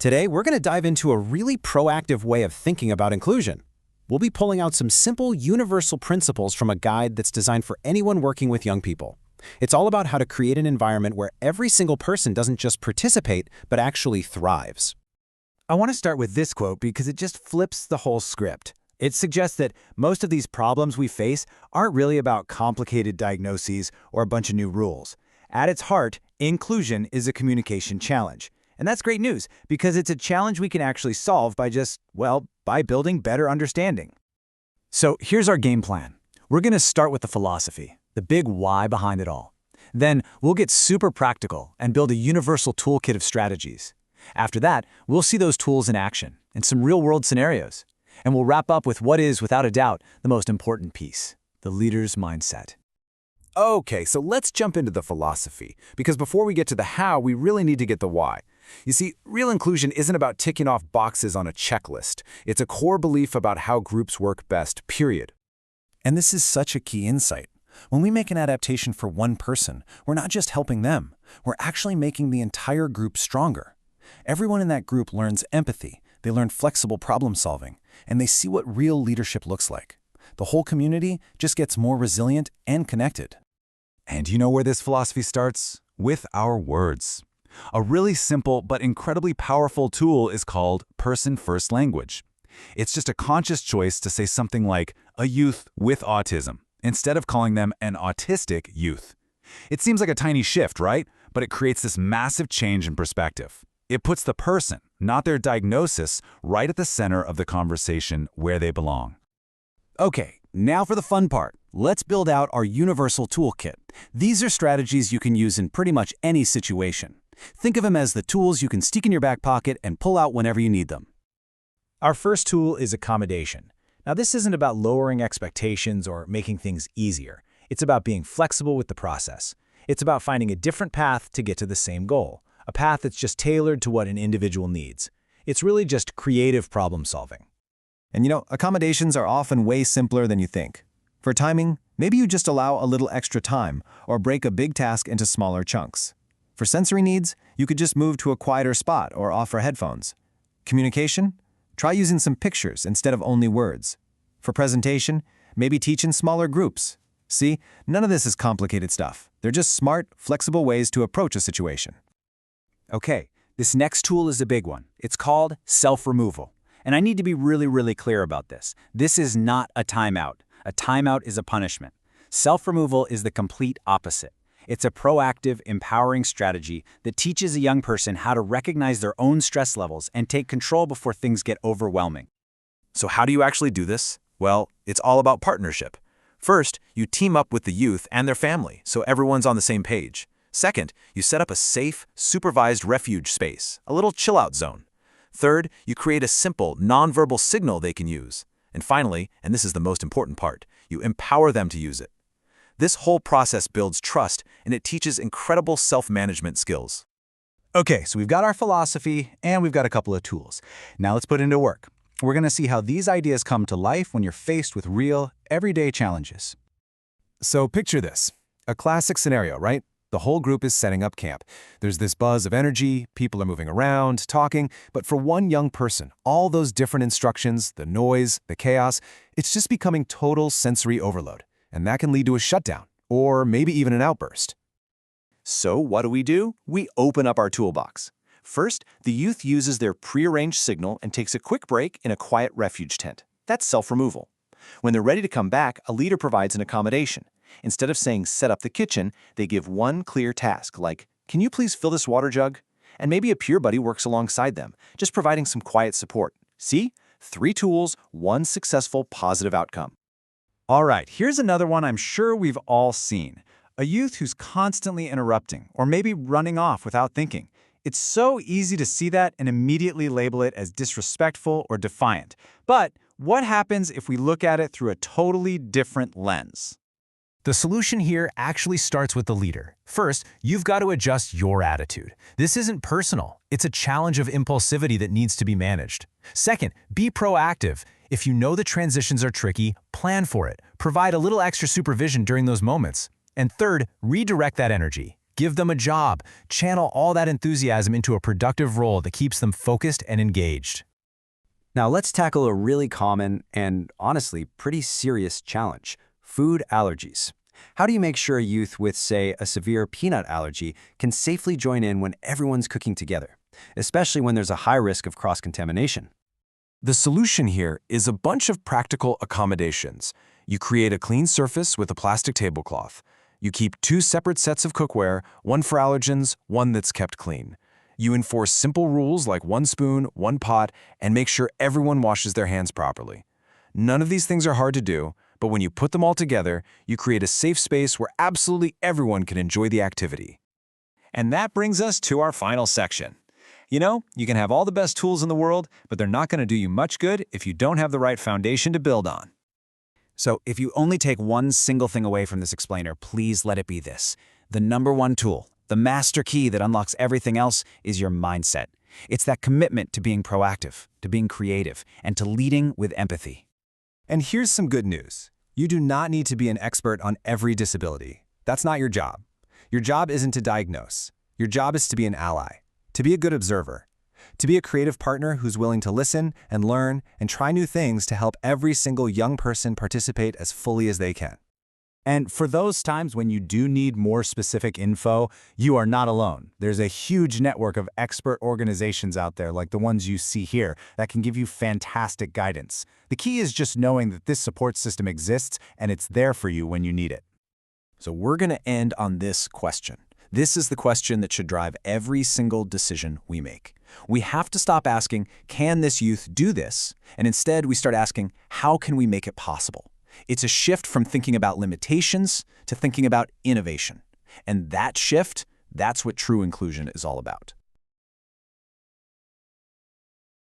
Today, we're going to dive into a really proactive way of thinking about inclusion. We'll be pulling out some simple, universal principles from a guide that's designed for anyone working with young people. It's all about how to create an environment where every single person doesn't just participate, but actually thrives. I want to start with this quote because it just flips the whole script. It suggests that most of these problems we face aren't really about complicated diagnoses or a bunch of new rules. At its heart, inclusion is a communication challenge. And that's great news because it's a challenge we can actually solve by by building better understanding. So here's our game plan. We're going to start with the philosophy, the big why behind it all. Then we'll get super practical and build a universal toolkit of strategies. After that, we'll see those tools in action in some real-world scenarios. And we'll wrap up with what is, without a doubt, the most important piece, the leader's mindset. Okay, so let's jump into the philosophy, because before we get to the how, we really need to get the why. You see, real inclusion isn't about ticking off boxes on a checklist. It's a core belief about how groups work best, period. And this is such a key insight. When we make an adaptation for one person, we're not just helping them, we're actually making the entire group stronger. Everyone in that group learns empathy, they learn flexible problem solving, and they see what real leadership looks like. The whole community just gets more resilient and connected. And you know where this philosophy starts? With our words. A really simple but incredibly powerful tool is called person-first language. It's just a conscious choice to say something like, a youth with autism, instead of calling them an autistic youth. It seems like a tiny shift, right? But it creates this massive change in perspective. It puts the person, not their diagnosis, right at the center of the conversation where they belong. Okay, now for the fun part. Let's build out our universal toolkit. These are strategies you can use in pretty much any situation. Think of them as the tools you can stick in your back pocket and pull out whenever you need them. Our first tool is accommodation. Now, this isn't about lowering expectations or making things easier. It's about being flexible with the process. It's about finding a different path to get to the same goal, a path that's just tailored to what an individual needs. It's really just creative problem solving. And accommodations are often way simpler than you think. For timing, maybe you just allow a little extra time or break a big task into smaller chunks. For sensory needs, you could just move to a quieter spot or offer headphones. Communication? Try using some pictures instead of only words. For presentation, maybe teach in smaller groups. See, none of this is complicated stuff. They're just smart, flexible ways to approach a situation. Okay, this next tool is a big one. It's called self-removal. And I need to be really clear about this. This is not a timeout. A timeout is a punishment. Self-removal is the complete opposite. It's a proactive, empowering strategy that teaches a young person how to recognize their own stress levels and take control before things get overwhelming. So how do you actually do this? Well, it's all about partnership. First, you team up with the youth and their family so everyone's on the same page. Second, you set up a safe, supervised refuge space, a little chill-out zone. Third, you create a simple, nonverbal signal they can use. And finally, and this is the most important part, you empower them to use it. This whole process builds trust, and it teaches incredible self-management skills. Okay, so we've got our philosophy, and we've got a couple of tools. Now let's put it into work. We're going to see how these ideas come to life when you're faced with real, everyday challenges. So picture this. A classic scenario, right? The whole group is setting up camp. There's this buzz of energy, people are moving around, talking, but for one young person, all those different instructions, the noise, the chaos, it's just becoming total sensory overload. And that can lead to a shutdown, or maybe even an outburst. So what do? We open up our toolbox. First, the youth uses their prearranged signal and takes a quick break in a quiet refuge tent. That's self-removal. When they're ready to come back, a leader provides an accommodation. Instead of saying, set up the kitchen, they give one clear task, like, can you please fill this water jug? And maybe a peer buddy works alongside them, just providing some quiet support. See? 3 tools, 1 successful, positive outcome. All right, here's another one I'm sure we've all seen. A youth who's constantly interrupting, or maybe running off without thinking. It's so easy to see that and immediately label it as disrespectful or defiant. But what happens if we look at it through a totally different lens? The solution here actually starts with the leader. First, you've got to adjust your attitude. This isn't personal. It's a challenge of impulsivity that needs to be managed. Second, be proactive. If you know the transitions are tricky, plan for it. Provide a little extra supervision during those moments. And third, redirect that energy. Give them a job. Channel all that enthusiasm into a productive role that keeps them focused and engaged. Now let's tackle a really common and honestly pretty serious challenge: food allergies. How do you make sure a youth with, say, a severe peanut allergy can safely join in when everyone's cooking together, especially when there's a high risk of cross-contamination? The solution here is a bunch of practical accommodations. You create a clean surface with a plastic tablecloth. You keep 2 separate sets of cookware, one for allergens, one that's kept clean. You enforce simple rules like 1 spoon, 1 pot, and make sure everyone washes their hands properly. None of these things are hard to do, but when you put them all together, you create a safe space where absolutely everyone can enjoy the activity. And that brings us to our final section. You know, you can have all the best tools in the world, but they're not going to do you much good if you don't have the right foundation to build on. So if you only take one single thing away from this explainer, please let it be this. The #1 tool, the master key that unlocks everything else, is your mindset. It's that commitment to being proactive, to being creative, and to leading with empathy. And here's some good news. You do not need to be an expert on every disability. That's not your job. Your job isn't to diagnose. Your job is to be an ally, to be a good observer, to be a creative partner who's willing to listen and learn and try new things to help every single young person participate as fully as they can. And for those times when you do need more specific info, you are not alone. There's a huge network of expert organizations out there like the ones you see here that can give you fantastic guidance. The key is just knowing that this support system exists and it's there for you when you need it. So we're going to end on this question. This is the question that should drive every single decision we make. We have to stop asking, can this youth do this? And instead we start asking, how can we make it possible? It's a shift from thinking about limitations to thinking about innovation. And that shift, that's what true inclusion is all about.